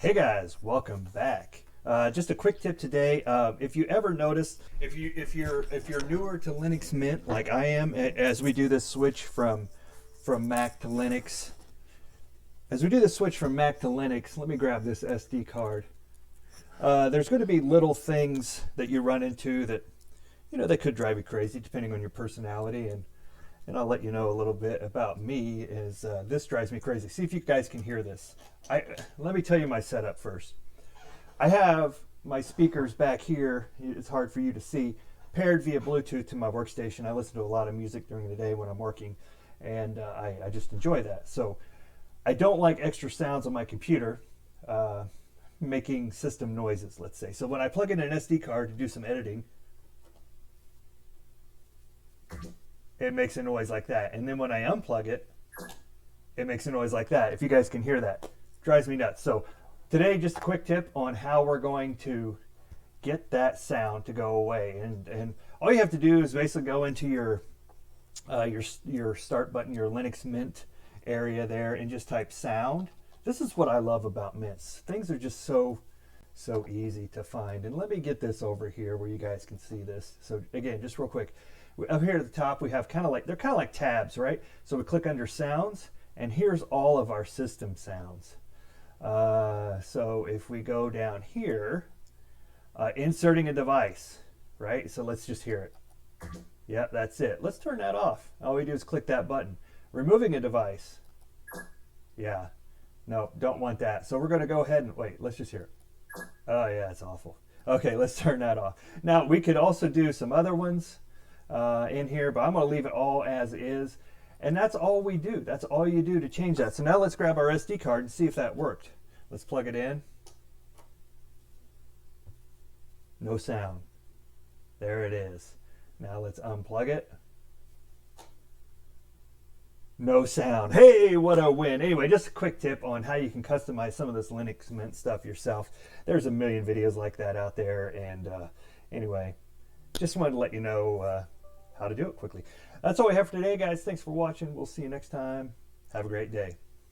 Hey guys, welcome back. Just a quick tip today. If you ever notice, if you're newer to Linux Mint like I am, as we do this switch from Mac to Linux, let me grab this SD card. There's going to be little things that you run into that that could drive you crazy depending on your personality, and I'll let you know a little bit about me. Is this drives me crazy. See if you guys can hear this. Let me tell you my setup first. I have my speakers back here. It's hard for you to see. Paired via Bluetooth to my workstation. I listen to a lot of music during the day when I'm working, and I just enjoy that. So I don't like extra sounds on my computer making system noises, let's say. So when I plug in an SD card to do some editing, it makes a noise like that. And then when I unplug it, it makes a noise like that. If you guys can hear that, drives me nuts. So today, just a quick tip on how we're going to get that sound to go away. And all you have to do is basically go into your start button, your Linux Mint area there, and just type sound. This is what I love about mints. Things are just so easy to find. And let me get this over here where you guys can see this. So again, just real quick. Up here at the top, we have they're kind of like tabs, right? So we click under sounds, and here's all of our system sounds. So if we go down here, inserting a device, right? So let's just hear it. Yeah, that's it. Let's turn that off. All we do is click that button. Removing a device. Yeah, no, don't want that. So we're going to go ahead and wait. Let's just hear it. Oh yeah, it's awful. Okay, let's turn that off. Now we could also do some other ones in here, but I'm going to leave it all as is. And that's all we do. That's all you do to change that. So now let's grab our SD card and see if that worked. Let's plug it in. No sound. There it is. Now let's unplug it. No sound. Hey, what a win. Anyway, just a quick tip on how you can customize some of this Linux Mint stuff yourself. There's a million videos like that out there. And anyway, just wanted to let you know how to do it quickly. That's all we have for today, guys. Thanks for watching. We'll see you next time. Have a great day.